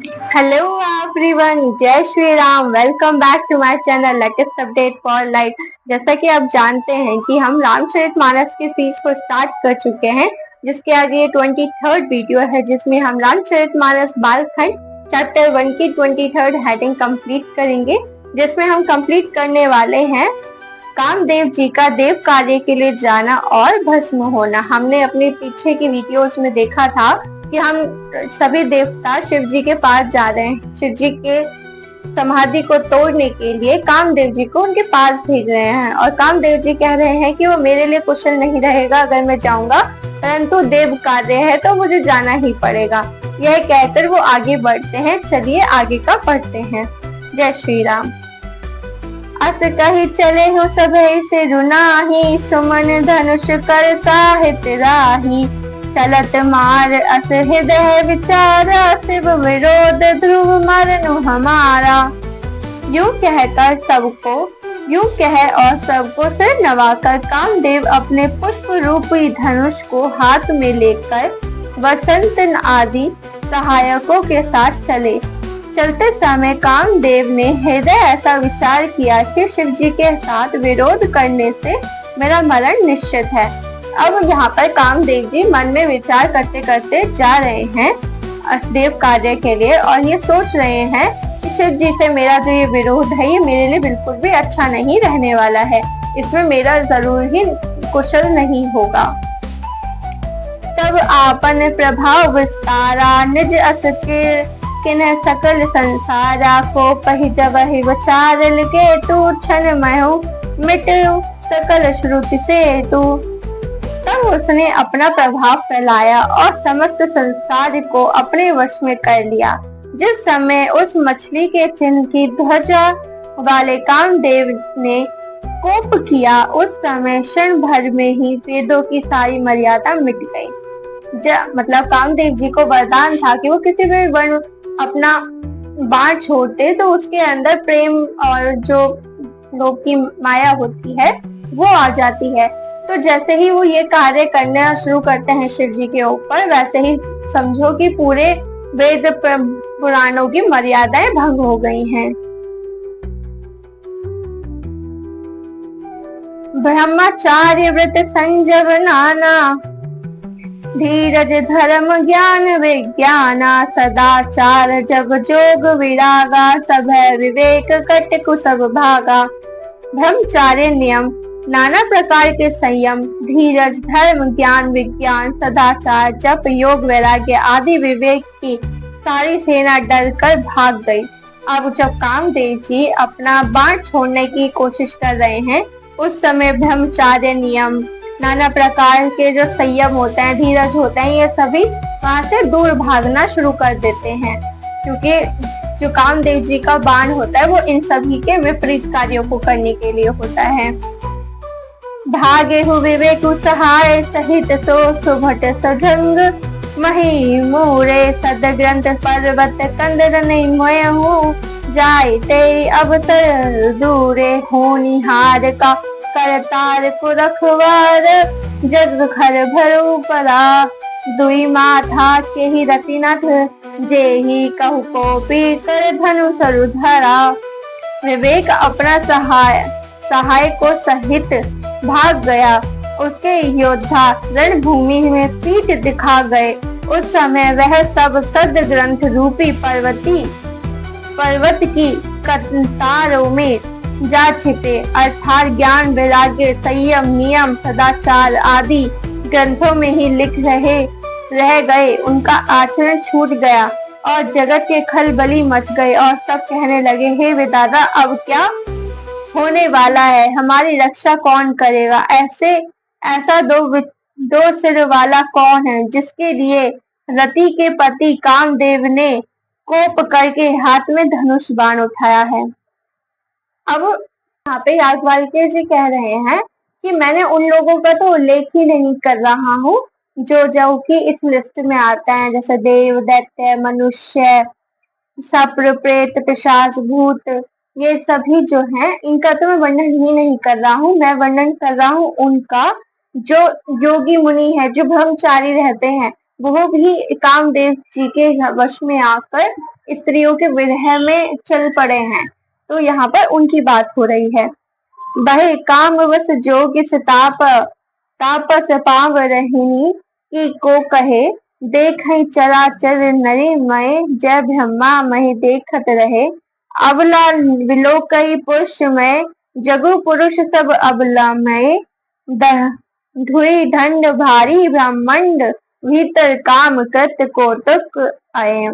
Hello everyone, जय Shri Ram. Welcome back to my channel latest update for life. जैसा कि आप जानते हैं कि हम रामचरितमानस की सीरीज को स्टार्ट कर चुके हैं, जिसके आज ये 23rd वीडियो है, जिसमें हम रामचरितमानस बालखंड चैप्टर 1 की 23rd हेडिंग कंप्लीट करेंगे, जिसमें हम कंप्लीट करने वाले हैं कामदेव जी का देव कार्य के लिए जाना और भस्म होना। हमने अपने पीछे की वीडियोस में देखा था कि हम सभी देवता शिव जी के पास जा रहे हैं, शिव जी के समाधि को तोड़ने के लिए कामदेव जी को उनके पास भेज रहे हैं। और कामदेव जी कह रहे हैं कि वो मेरे लिए कुशल नहीं रहेगा अगर मैं जाऊंगा, परंतु देव कार्य है तो मुझे जाना ही पड़ेगा। यह कहकर वो आगे बढ़ते हैं। चलिए आगे का पढ़ते हैं। जय श्री राम। अस कही चले हो सब से रुनाही, सुमन धनुष कर साहित्य राही। चलत मार अस हृदय विचारा, शिव विरोध ध्रुव मरनु हमारा। यूं कह और सबको सिर नवाकर कामदेव अपने पुष्प रूपी धनुष को हाथ में लेकर वसंत आदि सहायकों के साथ चले। चलते समय कामदेव ने हृदय ऐसा विचार किया कि शिव जी के साथ विरोध करने से मेरा मरण निश्चित है। अब यहाँ पर कामदेव जी मन में विचार करते करते जा रहे हैं देव कार्य के लिए, और ये सोच रहे हैं कि शिव जी से मेरा जो ये विरोध है, ये मेरे लिए बिल्कुल भी अच्छा नहीं रहने वाला है, इसमें मेरा जरूर ही कुशल नहीं होगा। तब आपन प्रभाव विस्तारा, निज अस के किन्ह सकल संसारा को। पहि जब ही विचार लगे तू, क्षण मयो मिट सकल श्रुति से तू। तब उसने अपना प्रभाव फैलाया और समस्त संसार को अपने वश में कर लिया। जिस समय उस मछली के चिन्ह की ध्वजा वाले कामदेव ने कोप किया, उस समय क्षण भर में ही वेदों की सारी मर्यादा मिट गई। मतलब कामदेव जी को वरदान था कि वो किसी भी वर्ण अपना बाण छोड़ते तो उसके अंदर प्रेम और जो लोक की माया होती है वो आ जाती है। तो जैसे ही वो ये कार्य करना शुरू करते हैं शिव जी के ऊपर, वैसे ही समझो कि पूरे वेद पुराणों की मर्यादाएं भंग हो गई हैं। ब्रह्मचार्य व्रत संजव नाना, धीरज धर्म ज्ञान विज्ञाना। सदाचार जब जोग विरागा, सभय विवेक कट कुसभ भागा। ब्रह्मचार्य नियम, नाना प्रकार के संयम, धीरज, धर्म, ज्ञान, विज्ञान, सदाचार, जप, योग, वैराग्य आदि विवेक की सारी सेना डर कर भाग गई। अब जब कामदेव जी अपना बाण छोड़ने की कोशिश कर रहे हैं, उस समय ब्रह्मचार्य नियम, नाना प्रकार के जो संयम होते हैं, धीरज होते हैं, ये सभी वहां से दूर भागना शुरू कर देते हैं, क्योंकि जो कामदेव जी का बाण होता है वो इन सभी के विपरीत कार्यों को करने के लिए होता है। भागे हु विवेक सहाय, सहित सो सुभट सजंग। मही मोरे सद ग्रंथ पर्वत, कंदर नहीं मोय हूँ। जाय ते अवसर दूरे, होनिहार का करतार को रखवार। जग घर भरो परा, दुई माथा के ही रतिनाथ। जे ही कहु को भी कर धनु सरु धरा। विवेक अपना सहाय को सहित भाग गया। उसके योद्धा रणभूमि में पीठ दिखा गए। उस समय वह सब सद ग्रंथ रूपी पर्वत की कतारों में जा छिपे, अर्थात ज्ञान, वैराग्य, संयम, नियम, सदाचार आदि ग्रंथों में ही रह गए। उनका आचरण छूट गया और जगत के खलबली मच गए, और सब कहने लगे, हे विधाता, अब क्या होने वाला है? हमारी रक्षा कौन करेगा? ऐसा दो सिर वाला कौन है, जिसके लिए रति के पति कामदेव ने कोप करके हाथ में धनुष बाण उठाया है। अब यहाँ पे याज्ञवल्क्य जी कह रहे हैं कि मैंने उन लोगों का तो उल्लेख ही नहीं कर रहा हूँ जो कि इस लिस्ट में आता है, जैसे देव, दैत्य, मनुष्य, सप्र, प्रेत, पिशाच, भूत, ये सभी जो हैं, इनका तो मैं वर्णन ही नहीं कर रहा हूँ। मैं वर्णन कर रहा हूँ उनका जो योगी मुनि है, जो ब्रह्मचारी रहते हैं, वो भी कामदेव जी के वश में आकर स्त्रियों के विरह में चल पड़े हैं। तो यहाँ पर उनकी बात हो रही है। बहे कामवश जोग सिताप तापस पावरहिनी की को कहे, देखहि चराचर नरि मय जय ब्रह्मा महि देखत रहे। अबला विलोकई पुरुषमय जगु पुरुष सब अबलामय धुई दंड भारी ब्रह्मांड भीतर काम कृत कौतुक आए।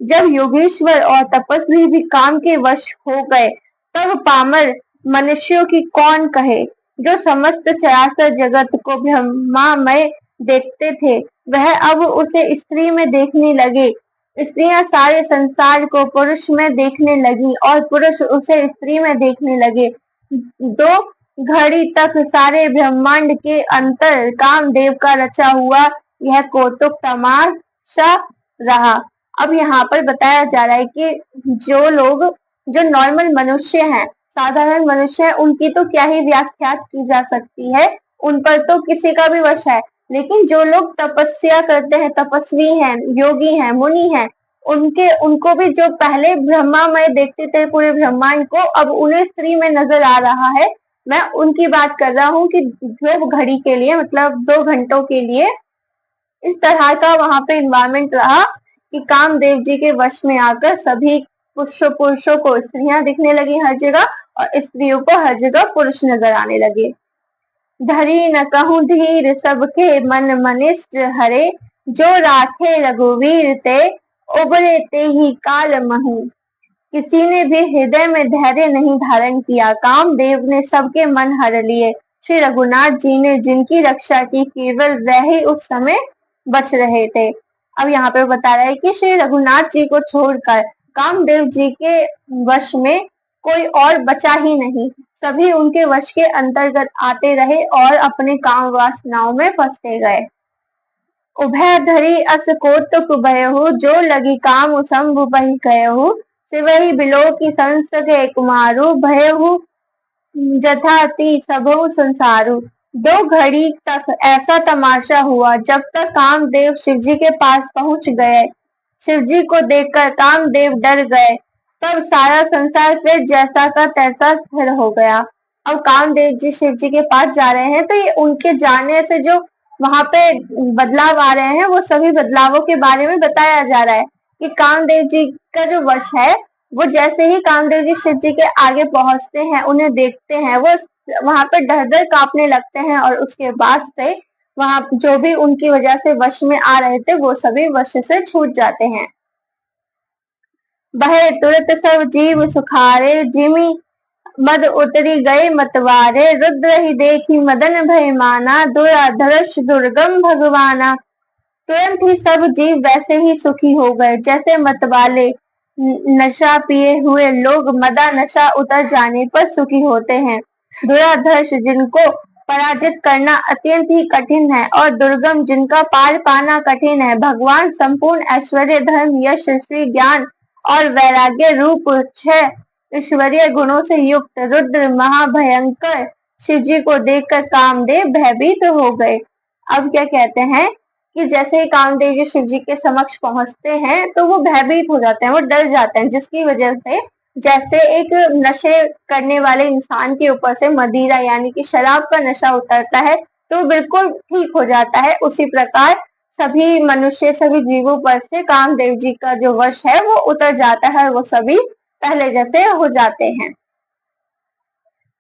जब योगेश्वर और तपस्वी भी काम के वश हो गए, तब पामर मनुष्यों की कौन कहे। जो समस्त चराचर जगत को ब्रह्मामय देखते थे, वह अब उसे स्त्री में देखने लगे। स्त्रियां सारे संसार को पुरुष में देखने लगी और पुरुष उसे स्त्री में देखने लगे। दो घड़ी तक सारे ब्रह्मांड के अंतर कामदेव का रचा हुआ यह कौतुक तमाशा रहा। अब यहाँ पर बताया जा रहा है कि जो लोग जो नॉर्मल मनुष्य हैं, साधारण मनुष्य हैं, उनकी तो क्या ही व्याख्या की जा सकती है, उन पर तो किसी का भी वश है। लेकिन जो लोग तपस्या करते हैं, तपस्वी हैं, योगी हैं, मुनि हैं, उनको भी जो पहले ब्रह्मामय देखते थे पूरे ब्रह्मांड को, अब उन्हें स्त्री में नजर आ रहा है। मैं उनकी बात कर रहा हूँ कि 2 घड़ी के लिए, मतलब 2 घंटों के लिए इस तरह का वहां पे इन्वायरमेंट रहा कि कामदेव जी के वश में आकर सभी पुरुषों को स्त्रियां दिखने लगी हर जगह, और स्त्रियों को हर जगह पुरुष नजर आने लगे। धरी न कहूँ धीर सबके मन मनिष्ठ हरे, जो राखे रघुवीर ते उबरे ते ही काल महू। किसी ने भी हृदय में धैर्य नहीं धारण किया, कामदेव ने सबके मन हर लिए। श्री रघुनाथ जी ने जिनकी रक्षा की, केवल वह ही उस समय बच रहे थे। अब यहाँ पे बता रहा है कि श्री रघुनाथ जी को छोड़कर कामदेव जी के वश में कोई और बचा ही नहीं। सभी उनके वश के अंतर्गत आते रहे और अपने काम वासनाओं में फंसते गए। उभय धरी अस कौतुक भयहु, जो लगी काम शंभु बहि कहु। सिवहि बिलो की संसगे कुमारु, भयहु जथाति सबहु संसारु। 2 घड़ी तक ऐसा तमाशा हुआ, जब तक कामदेव शिवजी के पास पहुंच गए। शिवजी को देखकर कामदेव डर गए। तब सारा संसार फिर जैसा का तैसा स्थिर हो गया। अब कामदेव जी शिवजी के पास जा रहे हैं, तो ये उनके जाने से जो वहां पे बदलाव आ रहे हैं, वो सभी बदलावों के बारे में बताया जा रहा है कि कामदेव जी का जो वश है, वो जैसे ही कामदेव जी शिव जी के आगे पहुंचते हैं, उन्हें देखते हैं, वो वहां पर डर डर कांपने लगते हैं, और उसके बाद से वहां जो भी उनकी वजह से वश में आ रहे थे, वो सभी वश से छूट जाते हैं। बहे तुरत सब जीव सुखारे, जिमि मद उतरी गए मतवारे। रुद्र ही देखी मदन भय माना, दुराधर्ष दुर्गम भगवाना। तुरंत ही सब जीव वैसे ही सुखी हो गए जैसे मतवाले नशा पिए हुए लोग मदा नशा उतर जाने पर सुखी होते हैं। दुराधर्ष जिनको पराजित करना अत्यंत ही कठिन है, और दुर्गम जिनका पार पाना कठिन है, भगवान संपूर्ण ऐश्वर्य धर्म यश श्री ज्ञान और वैराग्य रूप 6 ईश्वरीय गुणों से युक्त रुद्र महाभयंकर शिव जी को देखकर कामदेव भयभीत हो गए। अब क्या कहते हैं कि जैसे ही कामदेव जी शिव जी के समक्ष पहुंचते हैं, तो वो भयभीत हो जाते हैं, वो डर जाते हैं, जिसकी वजह से जैसे एक नशे करने वाले इंसान के ऊपर से मदिरा यानी कि शराब का नशा उतरता है, तो बिल्कुल ठीक हो जाता है, उसी प्रकार सभी मनुष्य सभी जीवों पर से कामदेव जी का जो वश है वो उतर जाता है, और वो सभी पहले जैसे हो जाते हैं।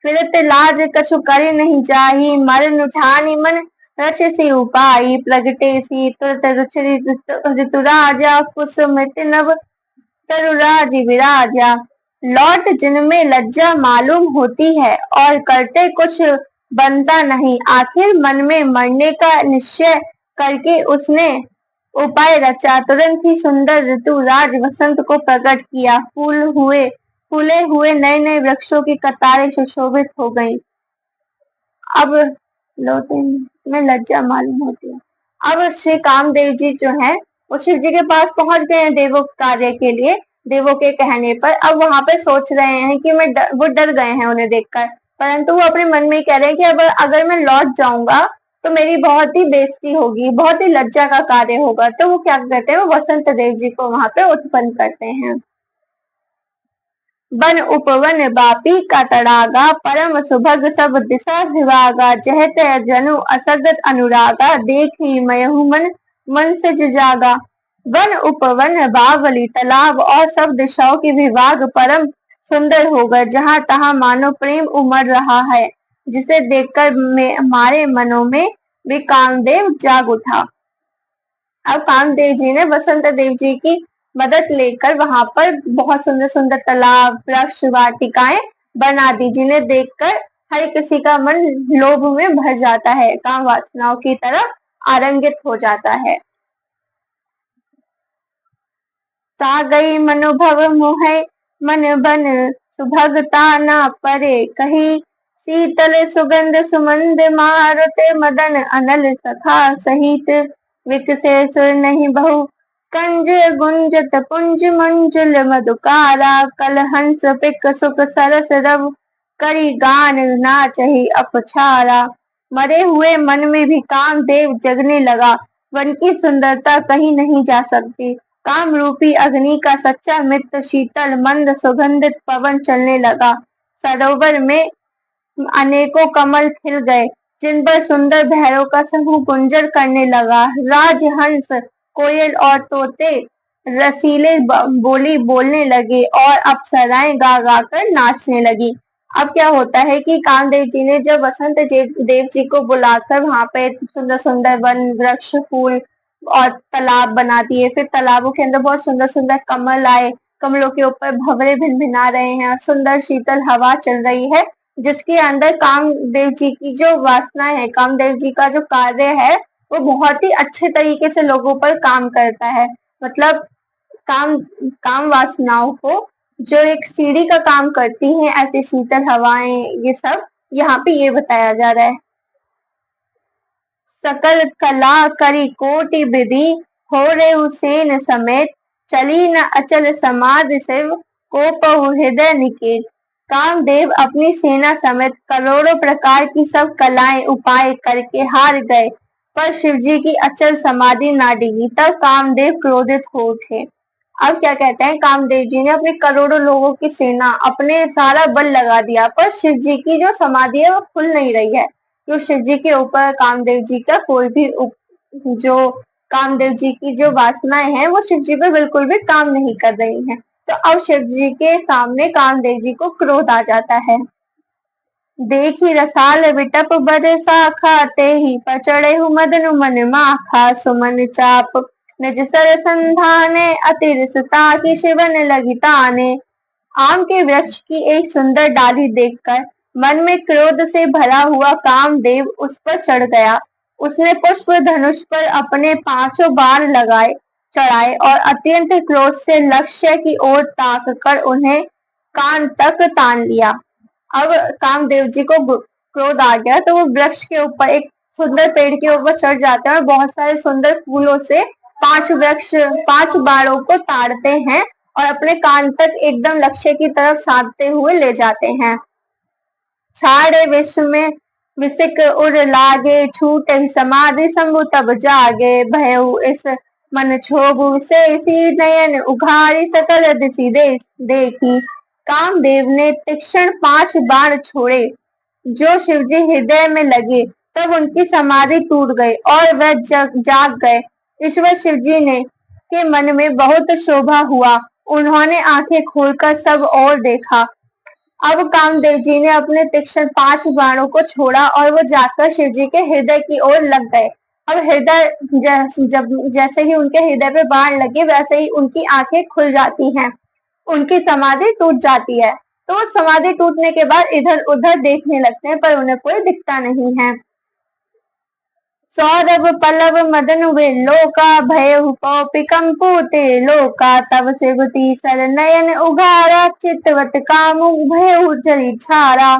फिरत लाज कछु कर नहीं जाही, मरण उठानी मन रच सी उपाई। प्रगटे सी तुरत ऋतुराजा, कुसुमित नव तरुराज विराजा। लौट जिनमें लज्जा मालूम होती है, और करते कुछ बनता नहीं। आखिर मन में मरने का निश्चय करके उसने उपाय रचा। तुरंत ही सुंदर ऋतुराज वसंत को प्रकट किया। फूले हुए नए नए वृक्षों की कतारें सुशोभित हो गईं। अब लौटे में लज्जा मालूम होती है। अब श्री कामदेव जी जो हैं, वो शिव जी के पास पहुंच गए हैं देवों कार्य के लिए, देवों के कहने पर। अब वहां पे सोच रहे हैं कि वो डर गए हैं उन्हें देखकर, परंतु वो अपने मन में कह रहे हैं कि अब अगर मैं लौट जाऊंगा तो मेरी बहुत ही बेइज्जती होगी, बहुत ही लज्जा का कार्य होगा। तो वो क्या करते हैं, वो वसंत देव जी को वहां पे उत्पन्न करते हैं। वन उपवन बापी का तड़ागा, परम सुभग सब दिशा विभागा, जहत जनु असगत अनुरागा, देखी मयहु मन से जागा। वन उपवन बावली तालाब और सब दिशाओं की विभाग परम सुंदर हो गए, जहां तहां मानो प्रेम उमड़ रहा है, जिसे देखकर हमारे मनों में भी कामदेव जाग उठा। अब कामदेव जी ने वसंत देव जी की मदद लेकर वहां पर बहुत सुंदर सुंदर तालाब, वृक्ष, वाटिकाएं बना दी, जिन्हें देखकर हर किसी का मन लोभ में भर जाता है, काम वासनाओं की तरफ आरंगित हो जाता है। सा गई मनोभव मोह मन बन सुभगता ना परे कही, शीतल सुगंध सुमंद मारुते मदन अनल सखा सहित, विकसे सुर नहीं बहु कंज गुंजत पुंज मंजुल मधुकारा, कल हंस पिक सुख सरस रव करी गान नाचहि अपछारा। मरे हुए मन में भी कामदेव जगने लगा, वन की सुंदरता कहीं नहीं जा सकती। काम रूपी अग्नि का सच्चा मित्र शीतल मंद सुगंधित पवन चलने लगा। सरोवर में अनेकों कमल खिल गए, जिन पर सुंदर भैरव का समूह गुंजर करने लगा। राजहंस, कोयल और तोते रसीले बोली बोलने लगे और अप्सराएं गा गा कर नाचने लगी। अब क्या होता है कि कामदेव जी ने जब वसंत देव जी को बुलाकर वहां पे सुंदर सुंदर वन, वृक्ष, फूल और तालाब बना दिए, फिर तालाबों के अंदर बहुत सुंदर सुंदर कमल आए, कमलों के ऊपर भंवरे भिनभिना रहे हैं, सुंदर शीतल हवा चल रही है, जिसके अंदर कामदेव जी की जो वासना है, कामदेव जी का जो कार्य है, वो बहुत ही अच्छे तरीके से लोगों पर काम करता है। मतलब काम काम वासनाओं को जो एक सीढ़ी का काम करती हैं, ऐसी शीतल हवाएं, ये सब यहाँ पे ये बताया जा रहा है। सकल कला करी कोटि विधि, हो रे हुसैन समेत, चली न अचल समाधि शिव, को पहु हृदय निकेत। कामदेव अपनी सेना समेत करोड़ों प्रकार की सब कलाएं उपाय करके हार गए, पर शिवजी की अचल समाधि ना डिगी। तब कामदेव क्रोधित हो उठे। अब क्या कहते हैं, कामदेव जी ने अपने करोड़ों लोगों की सेना, अपने सारा बल लगा दिया, पर शिव जी की जो समाधि है वो खुल नहीं रही है। तो शिव जी के ऊपर कामदेव जी का कोई भी जो कामदेव जी की जो वासनाएं हैं वो शिव जी पर बिल्कुल भी काम नहीं कर रही हैं। तो अब शिव जी के सामने कामदेव जी को क्रोध आ जाता है। देखी रसाल विटप बद शाखा, ते ही पर चढ़े मदन मन माखा, सुमन चाप निज सर संधाने, अति रिसता की शिवन लगी ताने। आम के वृक्ष की एक सुंदर डाली देखकर मन में क्रोध से भरा हुआ कामदेव उस पर चढ़ गया। उसने पुष्प धनुष पर अपने पांचों बाण लगाए, चढ़ाए और अत्यंत क्रोध से लक्ष्य की ओर ताक कर उन्हें कान तक तान लिया। अब कामदेव जी को क्रोध आ गया, तो वो वृक्ष के ऊपर, एक सुंदर पेड़ के ऊपर चढ़ जाते हैं और बहुत सारे सुंदर फूलों से पांच बाणों को ताड़ते हैं और अपने कान तक एकदम लक्ष्य की तरफ साधते हुए ले जाते हैं। छाड़े विश्व में विसिक उड़ लागे, छूटे समाधि शंभु तब जागे, भयउ इस मन क्षोभु विशेषी, नयन उघारी सकल दिशि देखी। कामदेव ने तीक्ष्ण 5 बाण छोड़े, जो शिवजी हृदय में लगे, तब उनकी समाधि टूट गई और वह जाग गए। ईश्वर शिवजी ने के मन में बहुत शोभा हुआ, उन्होंने आंखें खोलकर सब और देखा। अब कामदेव जी ने अपने तीक्ष्ण 5 बाणों को छोड़ा और वो जाकर शिवजी के हृदय की ओर लग गए। अब हृदय जब जैसे ही उनके हृदय पे बाण लगे, वैसे ही उनकी आंखें खुल जाती हैं, उनकी समाधि टूट जाती है। तो वो समाधि टूटने के बाद इधर उधर देखने लगते हैं, पर उन्हें कोई दिखता नहीं है। सौरभ पल्लव मदन वे लोका, भय कंपूते लोका, तब शिवती सर नयन उघारा, चितवत कामु भय जरी छारा।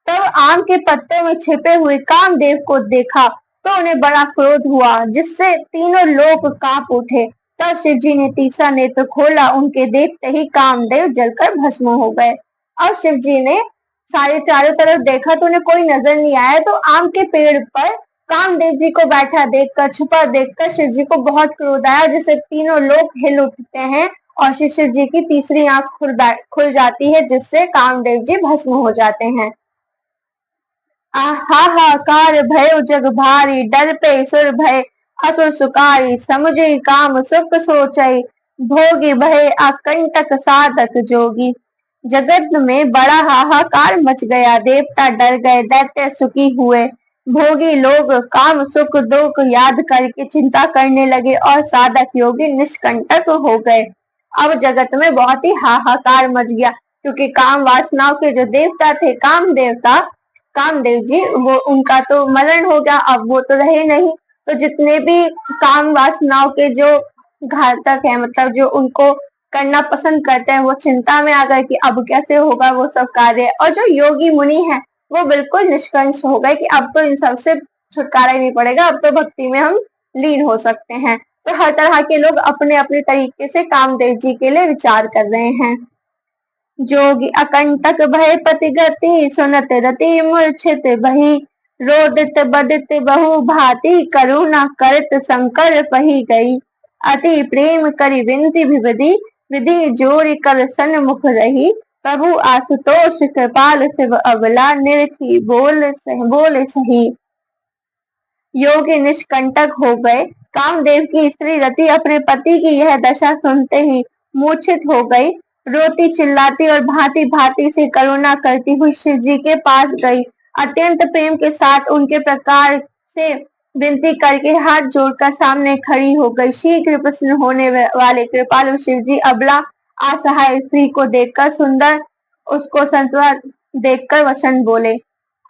तब आम के पत्ते में छिपे हुए कामदेव को देखा, तो उन्हें बड़ा क्रोध हुआ, जिससे तीनों लोक कांप उठे। तब शिव जी ने तीसरा नेत्र खोला, उनके देखते ही कामदेव जलकर भस्म हो गए। अब शिव जी ने सारे चारों तरफ देखा तो उन्हें कोई नजर नहीं आया, तो आम के पेड़ पर कामदेव जी को बैठा देखकर, छुपा देखकर शिव जी को बहुत क्रोध आया, जिससे तीनों लोग हिल उठते हैं और शिव जी की तीसरी आंख खुल जाती है, जिससे कामदेव जी भस्म हो जाते हैं। हाहाकार भयो जग भारी, डर पे सुर भय असुर सुकारी, समुझी काम सुख सोचई, भोगी भय आकंटक साधक जोगी। जगत में बड़ा हाहाकार मच गया, देवता डर गए, दैत्य सुखी हुए, भोगी लोग काम सुख दुख याद करके चिंता करने लगे और साधक योगी निष्कंटक हो गए। अब जगत में बहुत ही हाहाकार मच गया, क्योंकि काम वासनाओं के जो देवता थे, काम देवता कामदेव जी, वो उनका तो मरण हो गया, अब वो तो रहे नहीं। तो जितने भी काम वासनाओं के जो घातक है, मतलब जो उनको करना पसंद करते हैं, वो चिंता में आ गए कि अब कैसे होगा वो सब कार्य। और जो योगी मुनि है, वो बिल्कुल निष्कंठ हो गए कि अब तो इन सब से छुटकारा ही नहीं पड़ेगा, अब तो भक्ति में हम लीन हो सकते हैं। तो हर तरह के लोग अपने अपने तरीके से कामदेव जी के लिए विचार कर रहे हैं। जोगी अकंटक भय पति गति, सुनत रति मूर्छित बही, रोदित बदित बहु भांति, करुणा करत शंकर पही गई। अति प्रेम करि विनती विधि, विधि जोरि कर सन्मुख रही, प्रभु आशुतोष कृपाल शिव अबला, निरखी बोल सही। योगी निष्कंटक हो गए। कामदेव की स्त्री रति अपने पति की यह दशा सुनते ही मूर्छित हो गई। रोती चिल्लाती और भांति भांति से करुणा करती हुई शिव जी के पास गई। अत्यंत प्रेम के साथ उनके प्रकार से विनती करके हाथ जोड़कर सामने खड़ी हो गई। शीघ्र प्रसन्न होने वाले कृपालु शिव जी अबला असहाय स्त्री को देखकर सुंदर उसको संतवा देखकर वचन बोले।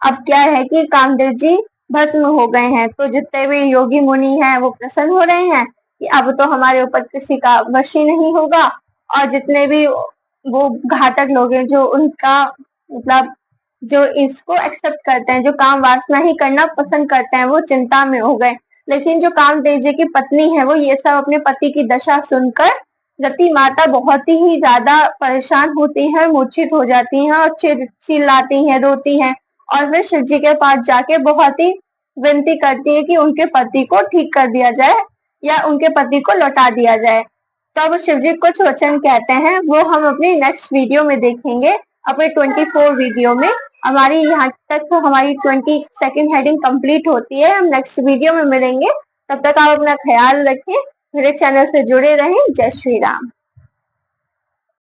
अब क्या है कि कामदेव जी भस्म हो गए हैं, तो जितने भी योगी मुनि हैं वो प्रसन्न हो रहे हैं कि अब तो हमारे ऊपर किसी का वश ही नहीं होगा। और जितने भी वो घातक लोग हैं, जो उनका मतलब जो इसको एक्सेप्ट करते हैं, जो काम वासना ही करना पसंद करते हैं, वो चिंता में हो गए। लेकिन जो कामदेव जी की पत्नी है, वो ये सब अपने पति की दशा सुनकर रति माता बहुत ही ज्यादा परेशान होती हैं, मूर्छित हो जाती हैं और चिल्लाती हैं, रोती हैं और फिर शिव जी के पास जाके बहुत ही विनती करती है कि उनके पति को ठीक कर दिया जाए या उनके पति को लौटा दिया जाए। तो अब शिव जी कुछ वचन कहते हैं, वो हम अपनी नेक्स्ट वीडियो में देखेंगे, अपने 24 वीडियो में। हमारी यहाँ तक हमारी 22nd हेडिंग कंप्लीट होती है। हम नेक्स्ट वीडियो में मिलेंगे, तब तक आप अपना ख्याल रखें, मेरे चैनल से जुड़े रहें। जय श्री राम।